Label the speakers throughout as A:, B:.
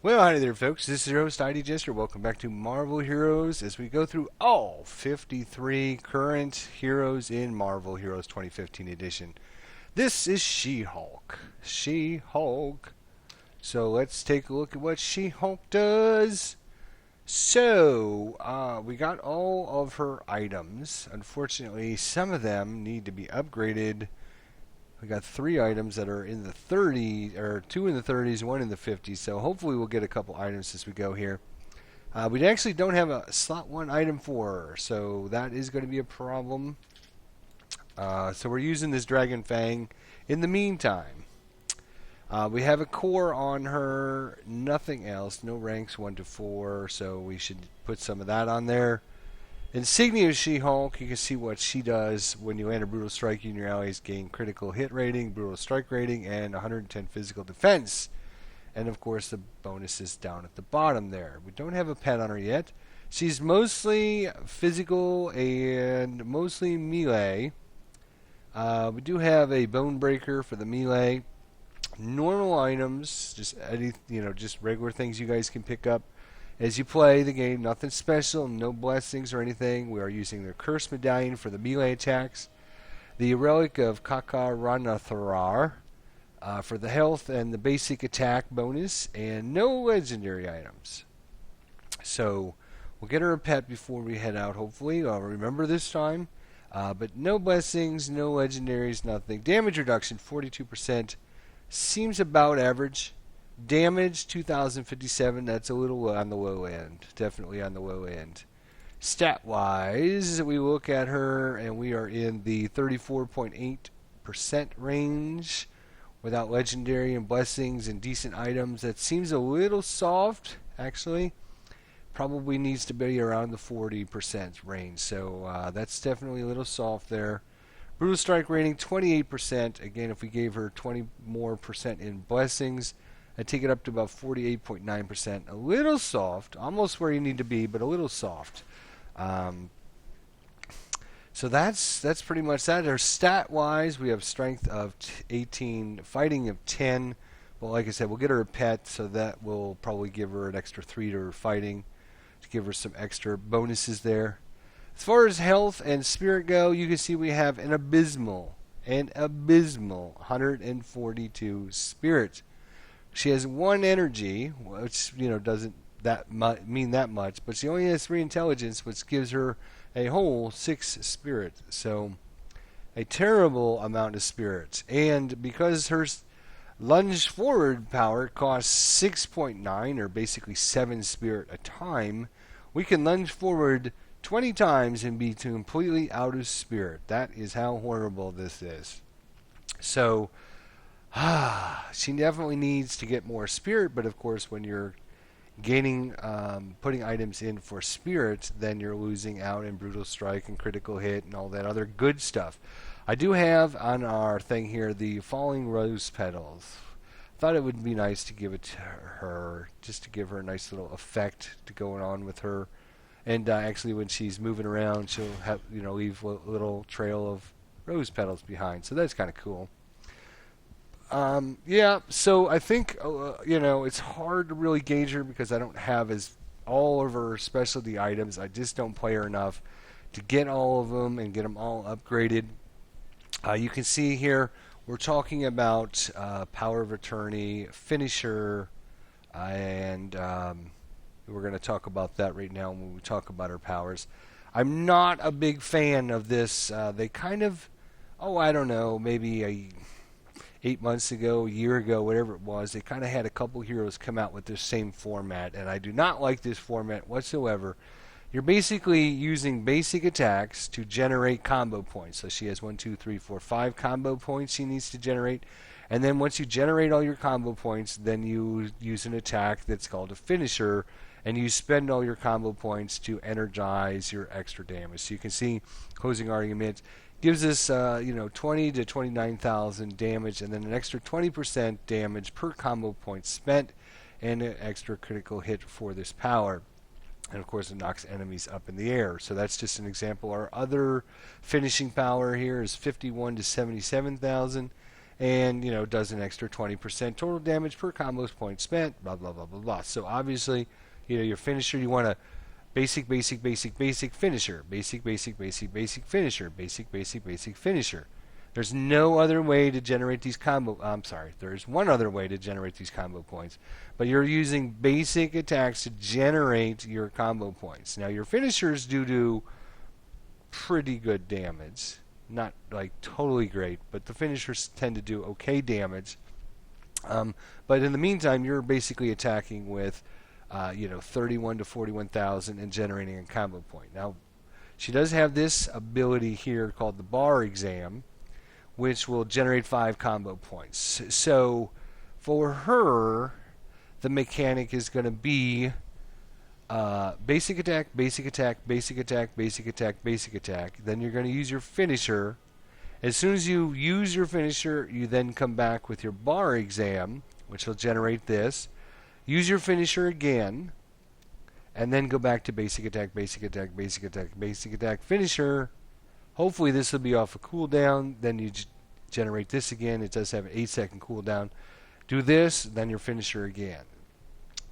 A: Well, hi there, folks. This is your host, ID Jester. Welcome back to Marvel Heroes as we go through all 53 current heroes in Marvel Heroes 2015 edition. This is She-Hulk. She-Hulk. So let's take a look at what She-Hulk does. So, we got all of her items. Unfortunately, some of them need to be upgraded. We got 3 items that are in the 30s, or 2 in the 30s, 1 in the 50s. So hopefully we'll get a couple items as we go here. We actually don't have a slot 1 item for her, so that is going to be a problem. So we're using this Dragon Fang. In the meantime, we have a core on her, nothing else, no ranks 1 to 4, so we should put some of that on there. Insignia of She-Hulk, you can see what she does when you land a Brutal Strike. You and your allies gain critical hit rating, Brutal Strike rating, and 110 physical defense. And of course the bonuses down at the bottom there. We don't have a pet on her yet. She's mostly physical and mostly melee. We do have a Bone Breaker for the melee. Normal items, just regular things you guys can pick up as you play the game. Nothing special, no blessings or anything. We are using the Curse Medallion for the melee attacks, the Relic of Kakaranatharar for the health and the basic attack bonus, and no legendary items. So we'll get her a pet before we head out, hopefully. I'll remember this time. But no blessings, no legendaries, nothing. Damage reduction, 42%. Seems about average. Damage 2057, that's a little on the low end. Definitely on the low end. Stat wise, we look at her and we are in the 34.8% range without legendary and blessings and decent items. That seems a little soft, actually. Probably needs to be around the 40% range. So that's definitely a little soft there. Brutal Strike rating 28%. Again, if we gave her 20 more percent in blessings, I'd take it up to about 48.9%. A little soft, almost where you need to be, but a little soft. So that's pretty much that. Our stat-wise, we have strength of 18, fighting of 10. Well, like I said, we'll get her a pet, so that will probably give her an extra 3 to her fighting, to give her some extra bonuses there. As far as health and spirit go, you can see we have an abysmal 142 spirit. She has 1 energy, which doesn't mean that much, but she only has 3 intelligence, which gives her a whole 6 spirit. So a terrible amount of spirit. And because her lunge forward power costs 6.9, or basically 7 spirit a time, we can lunge forward 20 times and be completely out of spirit. That is how horrible this is. So she definitely needs to get more spirit, but of course when you're gaining, putting items in for spirit, then you're losing out in Brutal Strike and Critical Hit and all that other good stuff. I do have on our thing here the Falling Rose Petals. Thought it would be nice to give it to her, just to give her a nice little effect to going on with her. And actually when she's moving around, she'll have, leave a little trail of rose petals behind. So that's kind of cool. Yeah, so I think, it's hard to really gauge her because I don't have all of her specialty items. I just don't play her enough to get all of them and get them all upgraded. You can see here we're talking about Power of Attorney, Finisher, and we're going to talk about that right now when we talk about her powers. I'm not a big fan of this. They kind of, I don't know, maybe 8 months ago, a year ago, whatever it was, they kind of had a couple heroes come out with this same format, and I do not like this format whatsoever. You're basically using basic attacks to generate combo points. So she has 1, 2, 3, 4, 5 combo points she needs to generate. And then once you generate all your combo points, then you use an attack that's called a finisher, and you spend all your combo points to energize your extra damage. So you can see, closing argument, gives us 20 to 29,000 damage, and then an extra 20% damage per combo point spent, and an extra critical hit for this power. And of course it knocks enemies up in the air. So that's just an example. Our other finishing power here is 51 to 77,000, and does an extra 20% total damage per combo point spent. Blah blah blah blah blah. So obviously, your finisher, you want to basic basic basic basic finisher, basic basic basic basic finisher, basic basic basic finisher. There's no other way to generate these combo. I'm sorry. There's one other way to generate these combo points, but you're using basic attacks to generate your combo points. Now your finishers do pretty good damage, not like totally great, but the finishers tend to do okay damage. But in the meantime, you're basically attacking with, 31 to 41,000 and generating a combo point. Now, she does have this ability here called the bar exam, which will generate 5 combo points. So for her, the mechanic is going to be basic attack, basic attack, basic attack, basic attack, basic attack. Then you're going to use your finisher. As soon as you use your finisher, you then come back with your bar exam, which will generate this. Use your finisher again, and then go back to basic attack, basic attack, basic attack, basic attack, finisher. Hopefully this will be off a cooldown. Then you generate this again. It does have an 8-second cooldown. Do this, then your finisher again.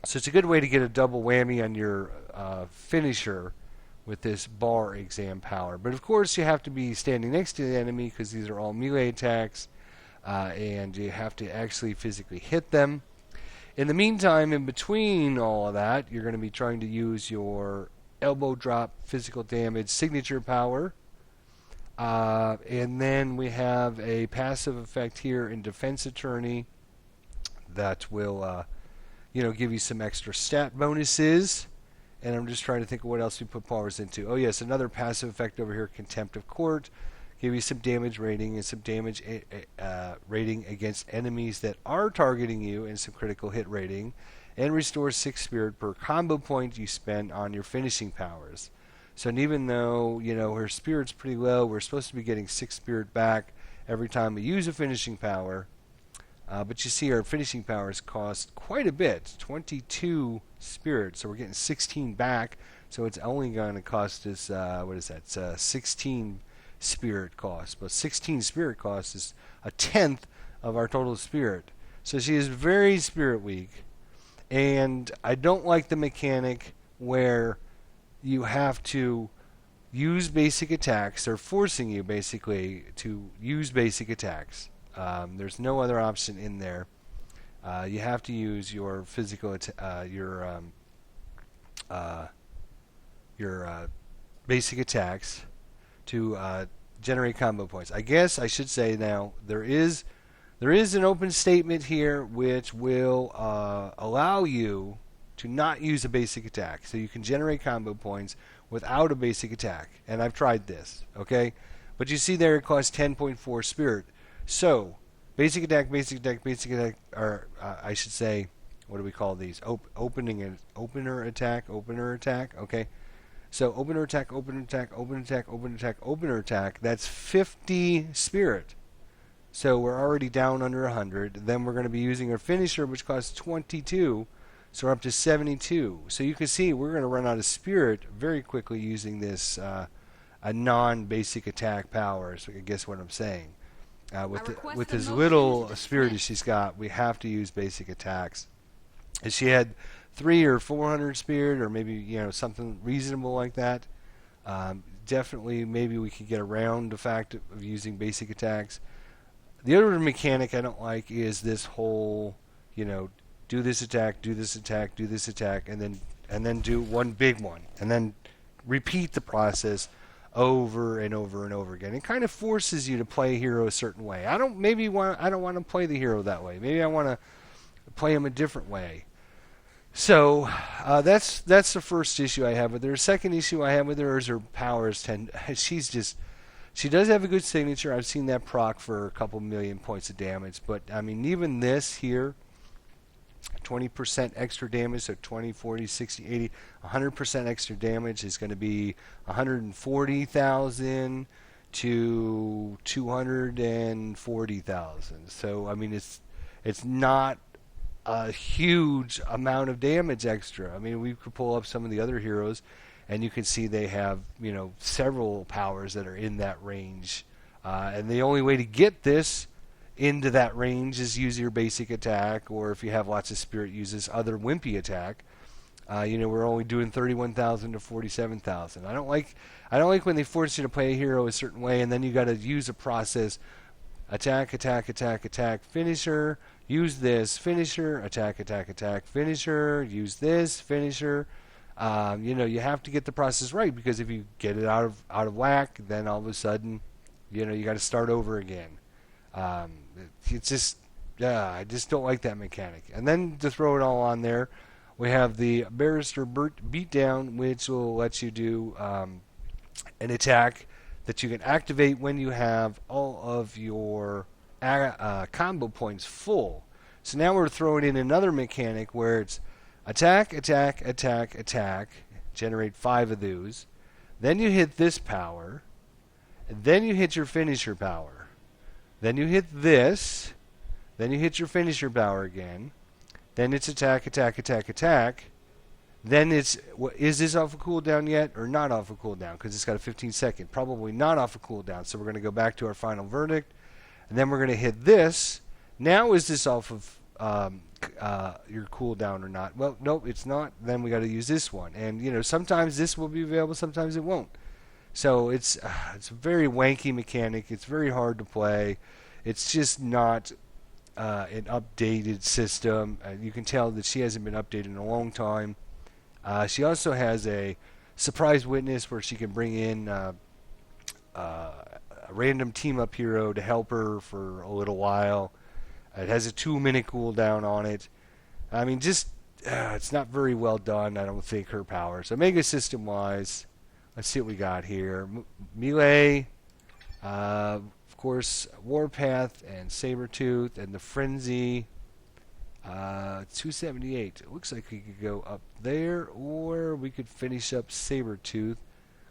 A: So it's a good way to get a double whammy on your finisher with this bar exam power. But of course you have to be standing next to the enemy because these are all melee attacks, and you have to actually physically hit them. In the meantime, in between all of that, you're going to be trying to use your elbow drop physical damage signature power. And then we have a passive effect here in Defense Attorney that will give you some extra stat bonuses. And I'm just trying to think of what else we put powers into. Oh yes, another passive effect over here, Contempt of Court. Give you some damage rating and some damage rating against enemies that are targeting you, and some critical hit rating. And restores 6 spirit per combo point you spend on your finishing powers. So even though her spirit's pretty low, we're supposed to be getting 6 spirit back every time we use a finishing power. But you see our finishing powers cost quite a bit, 22 spirit, so we're getting 16 back, so it's only going to cost us, 16 spirit cost. But 16 spirit cost is a tenth of our total spirit. So she is very spirit weak, and I don't like the mechanic where you have to use basic attacks. They're forcing you basically to use basic attacks. There's no other option in there. You have to use your physical your basic attacks to generate combo points. I guess I should say now there is an open statement here which will allow you to not use a basic attack, so you can generate combo points without a basic attack. And I've tried this, okay? But you see there it costs 10.4 spirit. So, basic attack, basic attack, basic attack, or I should say, what do we call these? Opener attack, okay? So, opener attack, opener attack, opener attack, opener attack, opener attack, that's 50 spirit. So, we're already down under 100. Then we're going to be using our finisher, which costs 22. So, we're up to 72. So, you can see we're going to run out of spirit very quickly using this a non-basic attack power, so I guess what I'm saying. With as little spirit as she's got, we have to use basic attacks. If she had 300 or 400 spirit, or maybe something reasonable like that, definitely maybe we could get around the fact of using basic attacks. The other mechanic I don't like is this whole, do this attack, do this attack, do this attack, and then do one big one, and then repeat the process over and over and over again. It kind of forces you to play a hero a certain way. I don't want to play the hero that way. Maybe I want to play him a different way. So that's the first issue I have with her. Second issue I have with her is her powers she does have a good signature. I've seen that proc for a couple million points of damage, but I mean even this here, 20% extra damage, so 20, 40, 60, 80, 100% extra damage is going to be 140,000 to 240,000. So I mean it's not a huge amount of damage extra. I mean we could pull up some of the other heroes, and you can see they have several powers that are in that range, and the only way to get this into that range, is use your basic attack, or if you have lots of spirit, use this other wimpy attack. We're only doing 31,000 to 47,000. I don't like when they force you to play a hero a certain way, and then you got to use a process. Attack, attack, attack, attack, finisher. Use this, finisher. Attack, attack, attack, finisher. Use this, finisher. You have to get the process right, because if you get it out of whack, then all of a sudden, you got to start over again. It's just, I just don't like that mechanic. And then to throw it all on there, we have the Barrister Beatdown, which will let you do an attack that you can activate when you have all of your combo points full. So now we're throwing in another mechanic where it's attack, attack, attack, attack, generate 5 of those. Then you hit this power. And then you hit your finisher power. Then you hit this. Then you hit your finisher power again. Then it's attack, attack, attack, attack. Then it's, is this off a cooldown yet or not off a cooldown? Because it's got a 15-second. Probably not off a cooldown. So we're going to go back to our final verdict. And then we're going to hit this. Now is this off of your cooldown or not? Well, nope, it's not. Then we got to use this one. And, sometimes this will be available, sometimes it won't. So it's a very wanky mechanic. It's very hard to play. It's just not an updated system. You can tell that she hasn't been updated in a long time. She also has a surprise witness where she can bring in a random team-up hero to help her for a little while. It has a 2-minute cooldown on it. I mean, it's not very well done, I don't think, her powers. Omega system-wise, let's see what we got here. Melee, of course, Warpath and Sabretooth, and the Frenzy. 278. It looks like we could go up there, or we could finish up Sabretooth.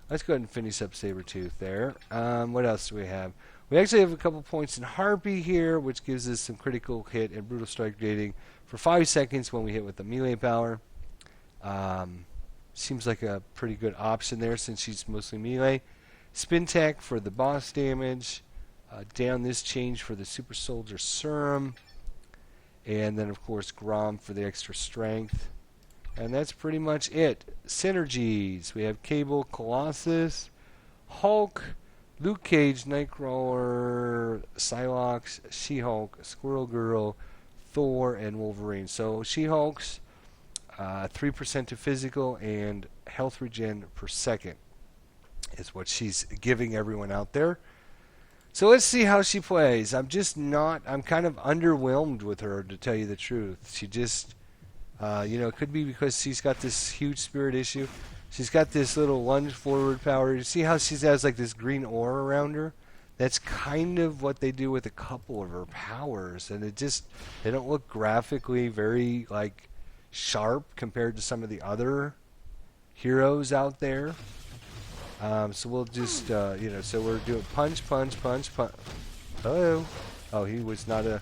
A: Let's go ahead and finish up Sabretooth there. What else do we have? We actually have a couple points in Harpy here, which gives us some critical hit and brutal strike rating for 5 seconds when we hit with the melee power. Seems like a pretty good option there since she's mostly melee. Spin Tech for the boss damage. Down this change for the Super Soldier Serum. And then, of course, Grom for the extra strength. And that's pretty much it. Synergies. We have Cable, Colossus, Hulk, Luke Cage, Nightcrawler, Psylocke, She-Hulk, Squirrel Girl, Thor, and Wolverine. So She-Hulk's 3% to physical and health regen per second is what she's giving everyone out there. So let's see how she plays. I'm kind of underwhelmed with her, to tell you the truth. She just, it could be because she's got this huge spirit issue. She's got this little lunge forward power. You see how she has like this green aura around her? That's kind of what they do with a couple of her powers. And they don't look graphically very, sharp compared to some of the other heroes out there. So we'll just, so we're doing punch, punch, punch, punch. Hello. Oh, he was not a...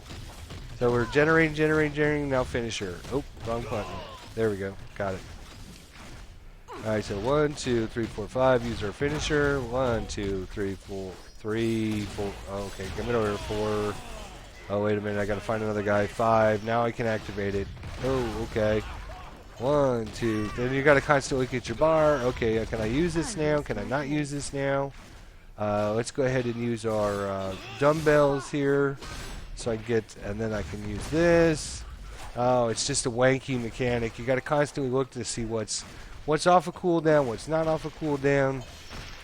A: So we're generating, now finisher. Oh, wrong button. There we go. Got it. Alright, so 1, 2, 3, 4, 5. Use our finisher. 1, 2, 3, 4, 3, 4. Oh, okay, come in over 4. Oh, wait a minute. I gotta find another guy. 5. Now I can activate it. Oh, okay. 1, 2. Then you gotta constantly look at your bar. Okay, can I use this now? Can I not use this now? Let's go ahead and use our dumbbells here. So I get, and then I can use this. Oh, it's just a wanky mechanic. You gotta constantly look to see what's off a cooldown, what's not off a cooldown.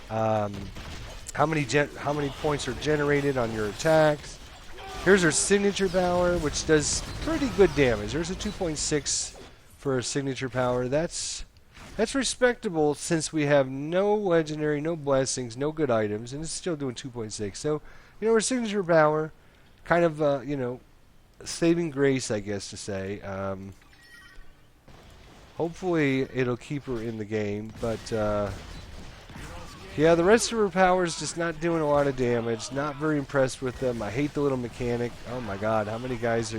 A: How many points are generated on your attacks? Here's her signature power, which does pretty good damage. There's a 2.6 for a signature power. That's respectable since we have no legendary, no blessings, no good items, and it's still doing 2.6. So, her signature power, kind of, saving grace, I guess to say. Hopefully it'll keep her in the game, but yeah, the rest of her powers just not doing a lot of damage. Not very impressed with them. I hate the little mechanic. Oh my god, how many times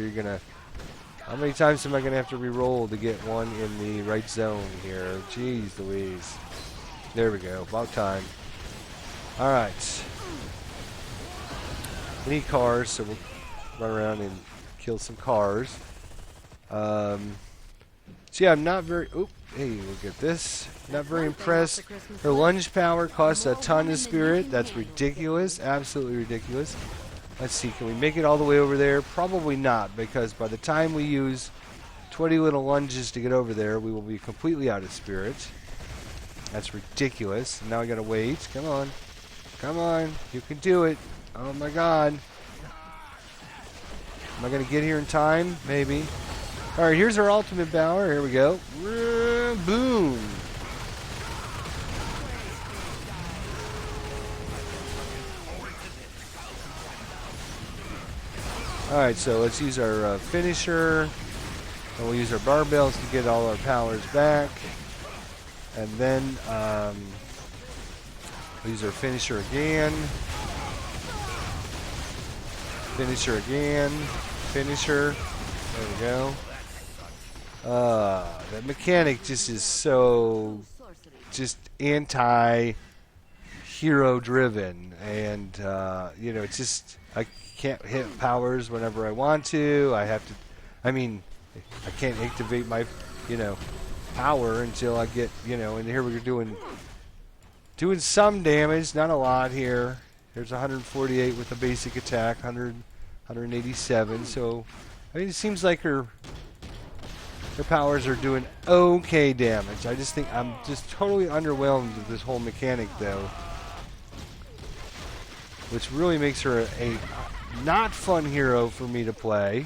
A: am I gonna have to re-roll to get one in the right zone here? Jeez Louise. There we go, about time. Alright. We need cars, so we'll run around and kill some cars. So yeah, I'm not very... Oop, hey, look at this. Not very impressed. Her lunge power costs a ton of spirit. That's ridiculous. Absolutely ridiculous. Let's see, can we make it all the way over there? Probably not, because by the time we use 20 little lunges to get over there, we will be completely out of spirit. That's ridiculous. Now I gotta wait. Come on. Come on. You can do it. Oh my god. Am I gonna get here in time? Maybe. Alright, here's our ultimate power. Here we go. Boom. Alright, so let's use our finisher. And we'll use our barbells to get all our powers back. And then we'll use our finisher again. Finisher again. Finisher. There we go. That mechanic just is so just anti-hero driven. And, you know, it's just, I can't hit powers whenever I want to. I have to, I mean, I can't activate my, you know, power until I get, you know, and here we're doing some damage, not a lot here. There's 148 with the basic attack, 187. So, I mean, it seems like her powers are doing okay damage. I just think I'm just totally underwhelmed with this whole mechanic, though, which really makes her a not fun hero for me to play.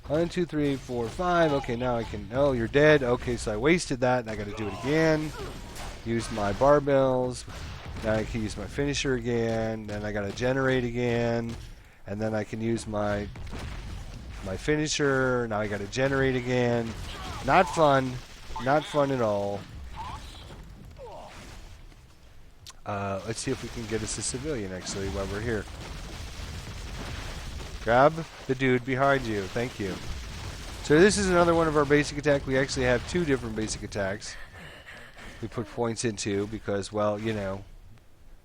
A: 1, 2, 3, 4, 5. Okay, now I can... Oh, you're dead. Okay, so I wasted that, and I got to do it again. Use my barbells. Now I can use my finisher again. Then I got to generate again. And then I can use my finisher. Now I got to generate again. Not fun. Not fun at all. Let's see if we can get us a civilian, actually, while we're here. Grab the dude behind you. Thank you. So this is another one of our basic attack. We actually have 2 different basic attacks we put points into because, well, you know,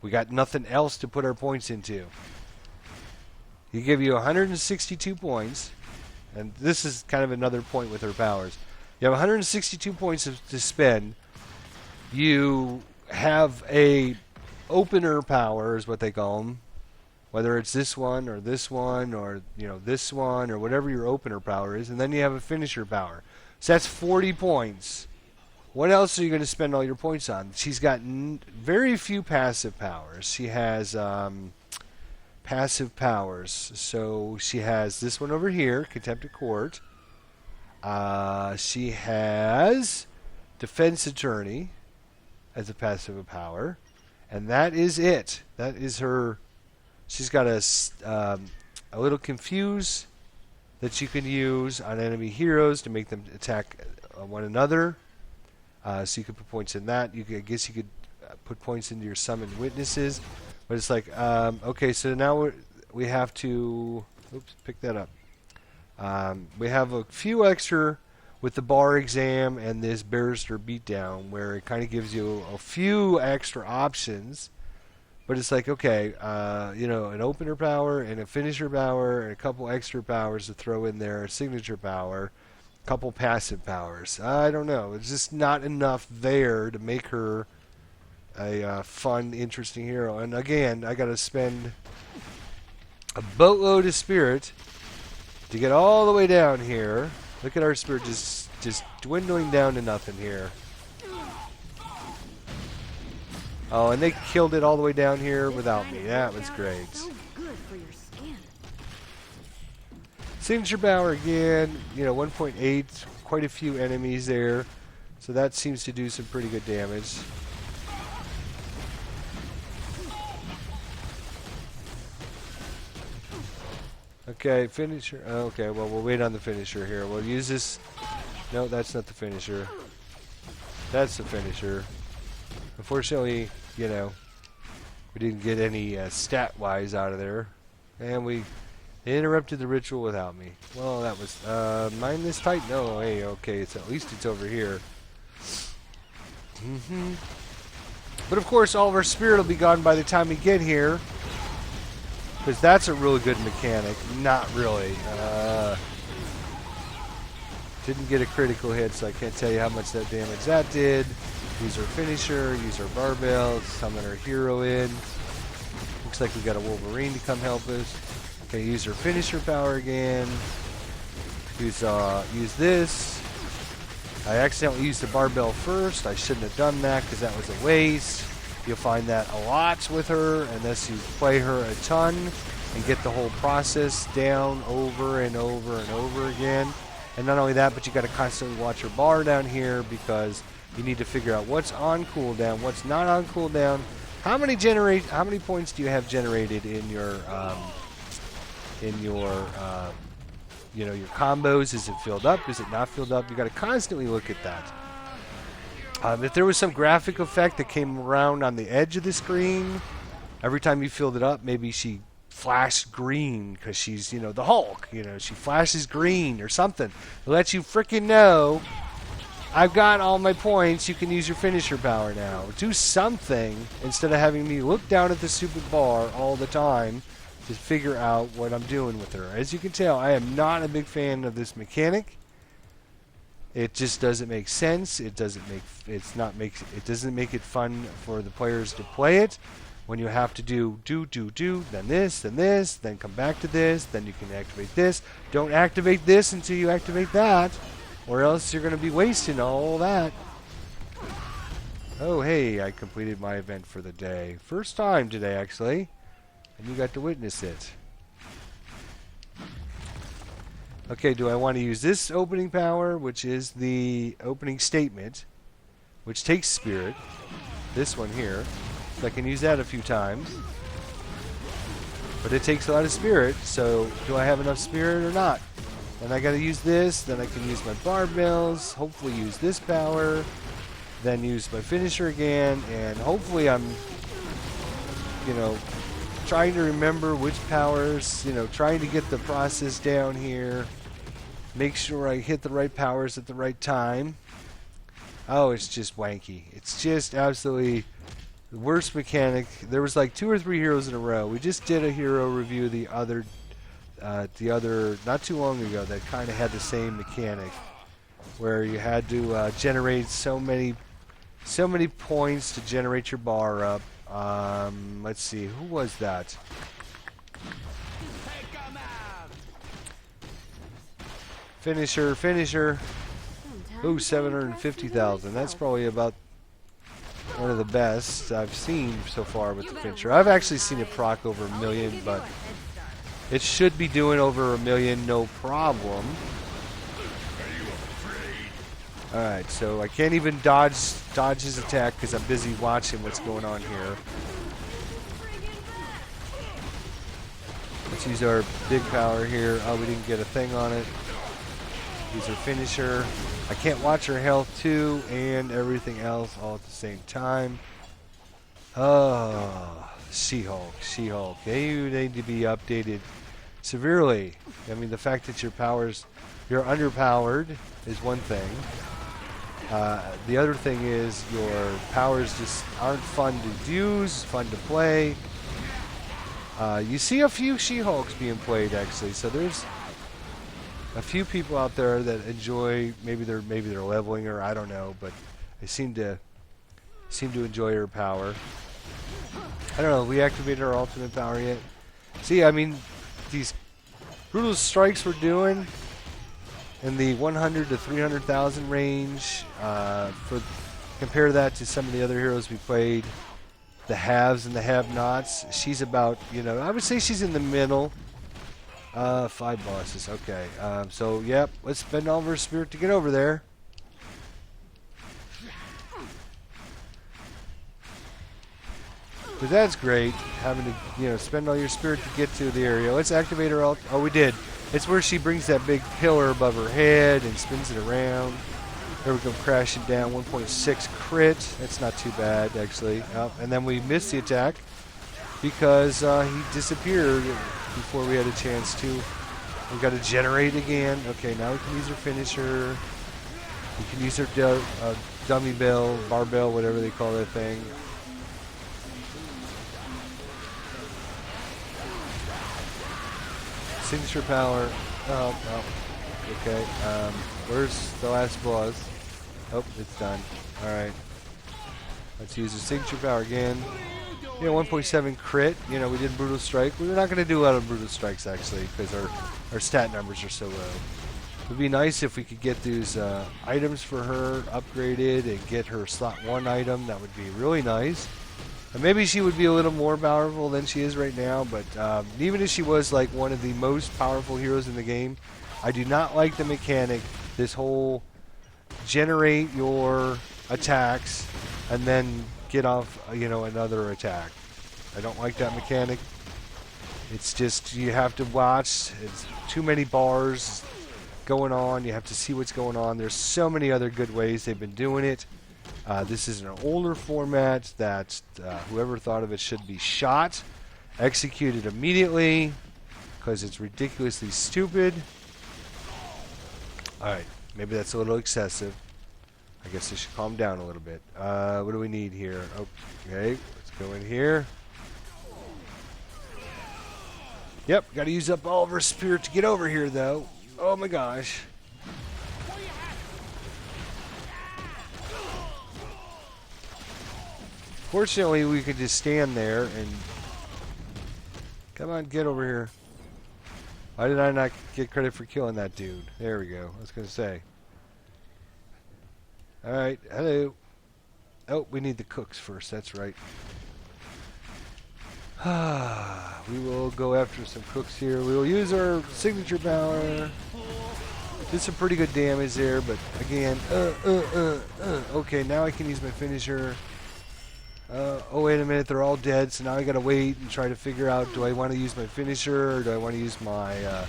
A: we got nothing else to put our points into. He give you 162 points, and this is kind of another point with her powers. You have 162 points to spend. You have a opener power, is what they call them. Whether it's this one or this one or, you know, this one or whatever your opener power is. And then you have a finisher power. So that's 40 points. What else are you going to spend all your points on? She's got very few passive powers. She has passive powers. So she has this one over here, Contempt of Court. She has Defense Attorney as a passive power. And that is it. That is her... She's got a little Confuse that you can use on enemy heroes to make them attack one another. So you could put points in that. I guess you could put points into your Summoned Witnesses. But it's like, okay, so now we have to... Oops, pick that up. We have a few extra with the bar exam and this barrister beatdown where it kind of gives you a few extra options. But it's like, okay, you know, an opener power and a finisher power and a couple extra powers to throw in there, a signature power, a couple passive powers. I don't know. It's just not enough there to make her a fun, interesting hero. And again, I got to spend a boatload of spirit to get all the way down here. Look at our spirit just dwindling down to nothing here. Oh, and they killed it all the way down here without me. That was great. Signature power again, you know, 1.8, quite a few enemies there. So that seems to do some pretty good damage. Okay, finisher. Okay, well, we'll wait on the finisher here. We'll use this. No, that's not the finisher. That's the finisher. Unfortunately, you know, we didn't get any stat-wise out of there. And they interrupted the ritual without me. Well, that was... mine this tight? No, hey, okay, at least it's over here. But of course, all of our spirit will be gone by the time we get here. Because that's a really good mechanic. Not really. Didn't get a critical hit, so I can't tell you how much that damage that did. Use our finisher, use our barbell, summon our hero in. Looks like we got a Wolverine to come help us. Okay, use our finisher power again. Use this. I accidentally used the barbell first. I shouldn't have done that because that was a waste. You'll find that a lot with her unless you play her a ton and get the whole process down over and over and over again. And not only that, but you got to constantly watch your bar down here because you need to figure out what's on cooldown, what's not on cooldown. How many points do you have generated in your your combos? Is it filled up? Is it not filled up? You got to constantly look at that. If there was some graphic effect that came around on the edge of the screen, every time you filled it up, maybe she flashed green because she's, the Hulk. She flashes green or something. It lets you freaking know, I've got all my points. You can use your finisher power now. Do something instead of having me look down at the stupid bar all the time to figure out what I'm doing with her. As you can tell, I am not a big fan of this mechanic. It just doesn't make sense. It doesn't make it fun for the players to play it. When you have to do, then this, then come back to this, then you can activate this. Don't activate this until you activate that, or else you're going to be wasting all that. Oh, hey, I completed my event for the day. First time today, actually, and you got to witness it. Okay, do I want to use this opening power, which is the opening statement, which takes spirit, this one here. So I can use that a few times. But it takes a lot of spirit, so do I have enough spirit or not? Then I gotta use this, then I can use my barbells, hopefully use this power, then use my finisher again, and hopefully I'm, trying to remember which powers, trying to get the process down here, make sure I hit the right powers at the right time. Oh, it's just wanky. It's just absolutely the worst mechanic. There was like 2 or 3 heroes in a row. We just did a hero review the other not too long ago that kind of had the same mechanic, where you had to generate so many points to generate your bar up. Let's see, who was that? Finisher. Ooh, 750,000. That's probably about one of the best I've seen so far with the finisher. I've actually seen it proc over 1 million, but it should be doing over 1 million no problem. Alright, so I can't even dodge his attack because I'm busy watching what's going on here. Let's use our big power here. Oh, we didn't get a thing on it. Use our finisher. I can't watch her health too and everything else all at the same time. Oh, She-Hulk. They need to be updated severely. I mean, the fact that you're underpowered is one thing. The other thing is your powers just aren't fun to use, fun to play. You see a few She-Hulks being played actually, so there's a few people out there that enjoy. Maybe they're leveling her, I don't know, but they seem to enjoy her power. I don't know. We activated our ultimate power yet? See, I mean, these brutal strikes we're doing in the 100 to 300,000 range. Compare that to some of the other heroes we played, the haves and the have-nots. She's about, I would say she's in the middle. 5 bosses. Okay. So, yep. Let's spend all of our spirit to get over there. But that's great, having to, spend all your spirit to get to the area. Let's activate her ult. Oh, we did. It's where she brings that big pillar above her head and spins it around. There we go, crashing down. 1.6 crit. That's not too bad, actually. And then we missed the attack because he disappeared before we had a chance to. We got to generate again. Okay, now we can use her finisher. We can use her dummy bell, barbell, whatever they call that thing. signature power. Oh, oh. Okay. Where's the last boss? Oh, it's done. Alright. Let's use the signature power again. 1.7 crit. We did Brutal Strike. We're not going to do a lot of Brutal Strikes, actually, because our stat numbers are so low. It would be nice if we could get these items for her upgraded and get her slot 1 item. That would be really nice. And maybe she would be a little more powerful than she is right now, but even if she was like one of the most powerful heroes in the game, I do not like the mechanic, this whole generate your attacks and then get off, another attack. I don't like that mechanic. It's just, you have to watch. It's too many bars going on. You have to see what's going on. There's so many other good ways they've been doing it. This is an older format that whoever thought of it should be shot, executed immediately, because it's ridiculously stupid. Alright, maybe that's a little excessive. I guess they should calm down a little bit. What do we need here? Okay, let's go in here. Yep, gotta use up all of our spirit to get over here, though. Oh my gosh. Fortunately, we could just stand there and... Come on, get over here. Why did I not get credit for killing that dude? There we go. I was going to say. Alright, hello. Oh, we need the cooks first. That's right. We will go after some cooks here. We will use our signature power. Did some pretty good damage there, but again, okay, now I can use my finisher. Oh, wait a minute, they're all dead, so now I gotta wait and try to figure out, do I want to use my finisher, or do I want to use my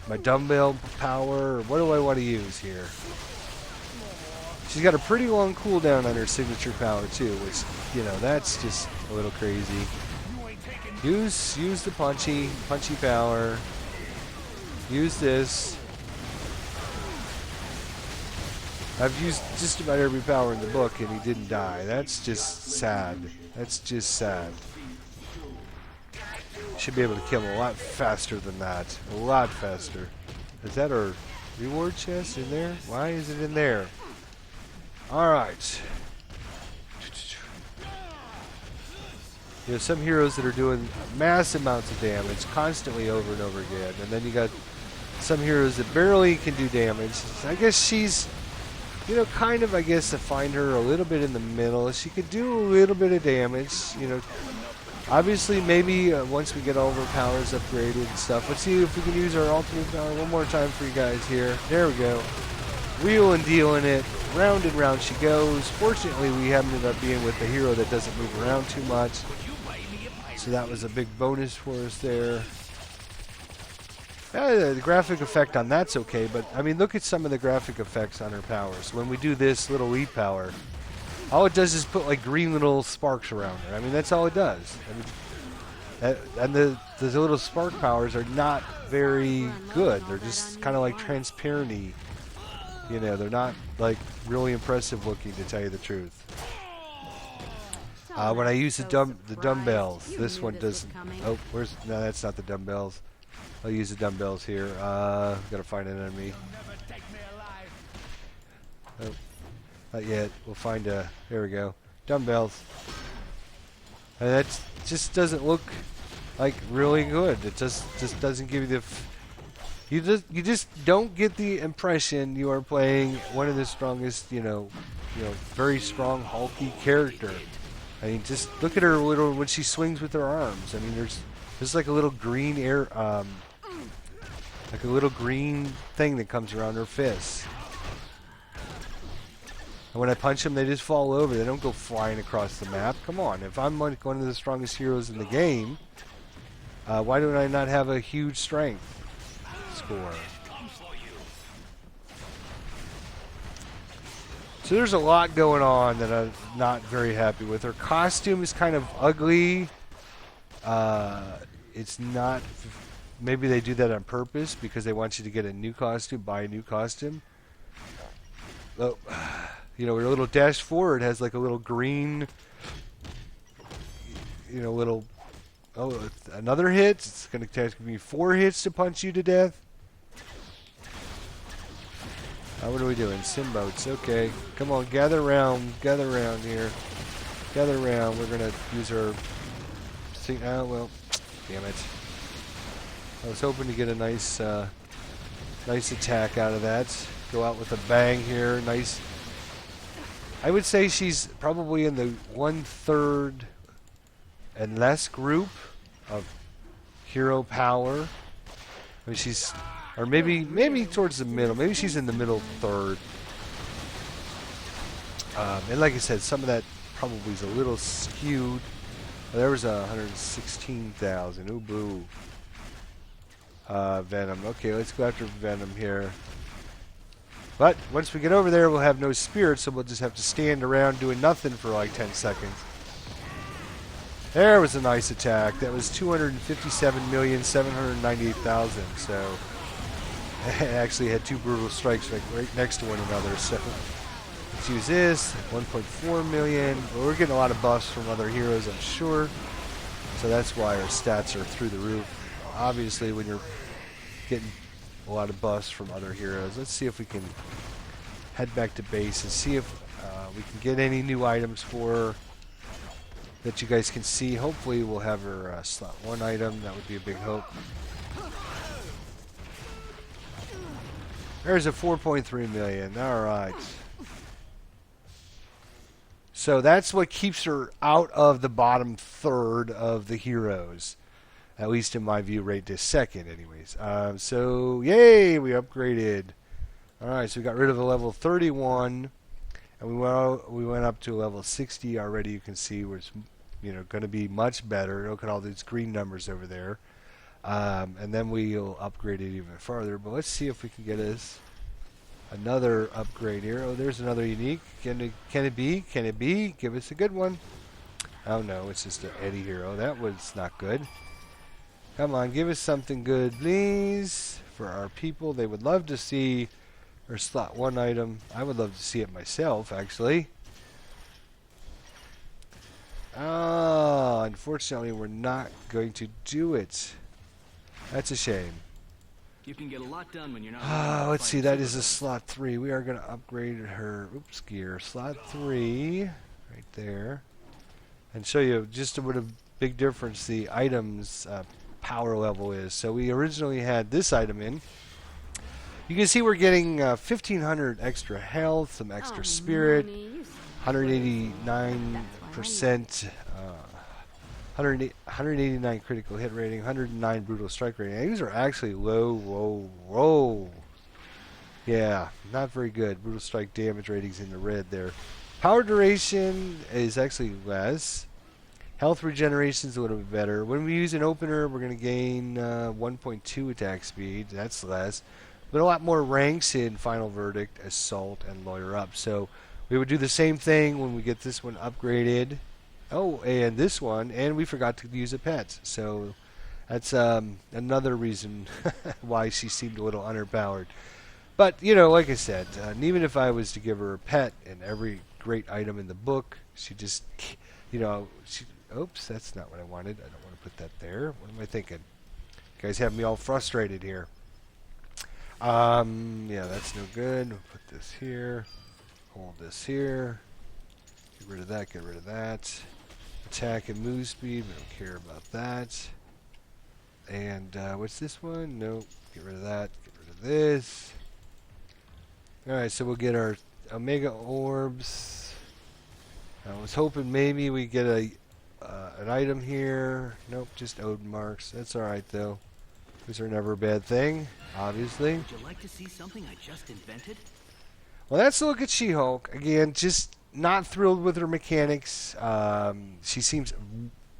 A: my dumbbell power, or what do I want to use here? She's got a pretty long cooldown on her signature power, too, which, that's just a little crazy. Use the punchy power. Use this. I've used just about every power in the book and he didn't die. That's just sad. That's just sad. Should be able to kill him a lot faster than that. A lot faster. Is that our reward chest in there? Why is it in there? Alright. Some heroes that are doing mass amounts of damage constantly over and over again. And then you got some heroes that barely can do damage. I guess she's... kind of, I guess, to find her a little bit in the middle. She could do a little bit of damage, Obviously, maybe once we get all of our powers upgraded and stuff. Let's see if we can use our ultimate power one more time for you guys here. There we go. Wheel and dealing it. Round and round she goes. Fortunately, we haven't ended up being with a hero that doesn't move around too much. So that was a big bonus for us there. The graphic effect on that's okay, but I mean, look at some of the graphic effects on her powers. When we do this little lead power, all it does is put like green little sparks around her. I mean, that's all it does. I mean, and the little spark powers are not very good. They're just kind of like transparent-y. They're not like really impressive looking, to tell you the truth. When I use the dumbbells, this one doesn't. Oh, no, that's not the dumbbells. I'll use the dumbbells here. Gotta find an enemy. Oh, not yet. We'll find a... There we go. Dumbbells. And that just doesn't look like really good. It just doesn't give you the... You just don't get the impression you are playing one of the strongest, very strong, hulky character. I mean, just look at her little when she swings with her arms. I mean, there's like a little green air... like a little green thing that comes around her fists. And when I punch them, they just fall over. They don't go flying across the map. Come on, if I'm like one of the strongest heroes in the game, why do I not have a huge strength score? So there's a lot going on that I'm not very happy with. Her costume is kind of ugly. It's not... Maybe they do that on purpose because they want you to get a new costume, buy a new costume. Oh, her little dash forward has like a little green, little Oh, another hit. It's going to take me 4 hits to punch you to death. What are we doing? Sim boats. Okay. Come on, gather around. Gather around here. Gather around. We're going to use our... Oh, well. Damn it. I was hoping to get a nice nice attack out of that. Go out with a bang here. Nice. I would say she's probably in the 1/3 and less group of hero power. I mean, she's... Or maybe towards the middle. Maybe she's in the middle third. And like I said, some of that probably is a little skewed. There was 116,000. Ooh, boo. Venom. Okay, let's go after Venom here. But once we get over there, we'll have no spirit, so we'll just have to stand around doing nothing for like 10 seconds. There was a nice attack. That was 257,798,000. So it actually had 2 brutal strikes right next to one another. So let's use this. 1.4 million. Well, we're getting a lot of buffs from other heroes, I'm sure. So that's why our stats are through the roof. Obviously, when you're getting a lot of buffs from other heroes. Let's see if we can head back to base and see if we can get any new items for her that you guys can see. Hopefully, we'll have her slot 1 item. That would be a big hope. There's a 4.3 million. All right. So that's what keeps her out of the bottom third of the heroes. At least in my view right this second, anyways. So, yay! We upgraded. All right, so we got rid of a level 31. And we went up to a level 60 already. You can see where it's going to be much better. Look at all these green numbers over there. And then we'll upgrade it even farther. But let's see if we can get us another upgrade here. Oh, there's another unique. Can it be? Can it be? Give us a good one. Oh, no. It's just an Eddie hero. That was not good. Come on. Give us something good, please. For our people. They would love to see our slot 1 item. I would love to see it myself, actually. Oh, unfortunately, we're not going to do it. That's a shame.
B: You can get a lot done when you're not.
A: Let's see. That is a slot 3. We are going to upgrade her. Oops, gear. Slot 3, right there, and show you just what a big difference the item's power level is. So we originally had this item in. You can see we're getting 1,500 extra health, some extra spirit, 189%. 189 critical hit rating, 109 brutal strike rating. These are actually low. Yeah, not very good. Brutal strike damage ratings in the red there. Power duration is actually less. Health regeneration is a little bit better. When we use an opener, we're going to gain 1.2 attack speed. That's less. But a lot more ranks in Final Verdict, Assault, and Lawyer Up. So we would do the same thing when we get this one upgraded. Oh, and this one, and we forgot to use a pet. So that's another reason why she seemed a little underpowered. But, like I said, even if I was to give her a pet and every great item in the book, she just, oops, that's not what I wanted. I don't want to put that there. What am I thinking? You guys have me all frustrated here. Yeah, that's no good. We'll put this here. Hold this here. Get rid of that, get rid of that. Attack and move speed, we don't care about that. And what's this one? Nope. Get rid of that. Get rid of this. Alright, so we'll get our Omega Orbs. I was hoping maybe we get an item here. Nope, just Odin Marks. That's alright though. These are never a bad thing, obviously.
B: Would you like to see something I just invented?
A: Well, let's look at She-Hulk. Again, just not thrilled with her mechanics. She seems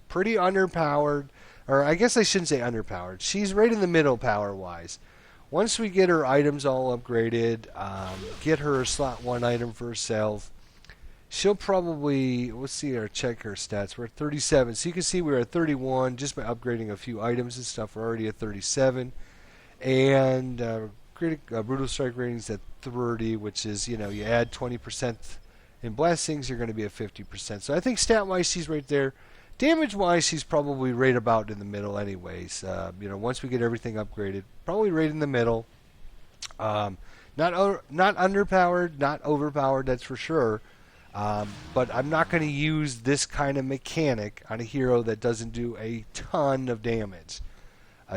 A: pretty underpowered. Or I guess I shouldn't say underpowered. She's right in the middle power-wise. Once we get her items all upgraded, get her a slot 1 item for herself, she'll probably, let's see, check her stats. We're at 37. So you can see we're at 31 just by upgrading a few items and stuff. We're already at 37. And brutal strike ratings at 30, which is, you add 20% in blessings, you're going to be at 50%. So I think stat-wise, she's right there. Damage-wise, she's probably right about in the middle anyways. Once we get everything upgraded, probably right in the middle. Not underpowered, not overpowered, that's for sure. But I'm not going to use this kind of mechanic on a hero that doesn't do a ton of damage.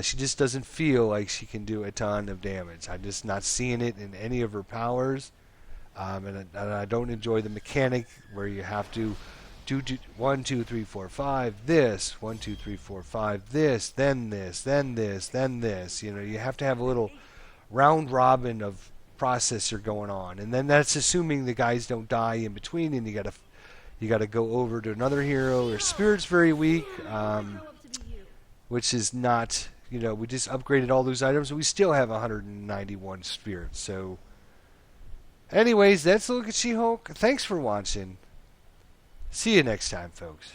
A: She just doesn't feel like she can do a ton of damage. I'm just not seeing it in any of her powers. And I don't enjoy the mechanic where you have to do 1, 2, 3, 4, 5, this, 1, 2, 3, 4, 5, this, then this, then this, then this. You have to have a little round robin of processor going on, and then that's assuming the guys don't die in between, and you gotta go over to another hero. Or Spirit's very weak, which is not. We just upgraded all those items, and we still have 191 spirits. So, anyways, that's a look at She-Hulk. Thanks for watching. See you next time, folks.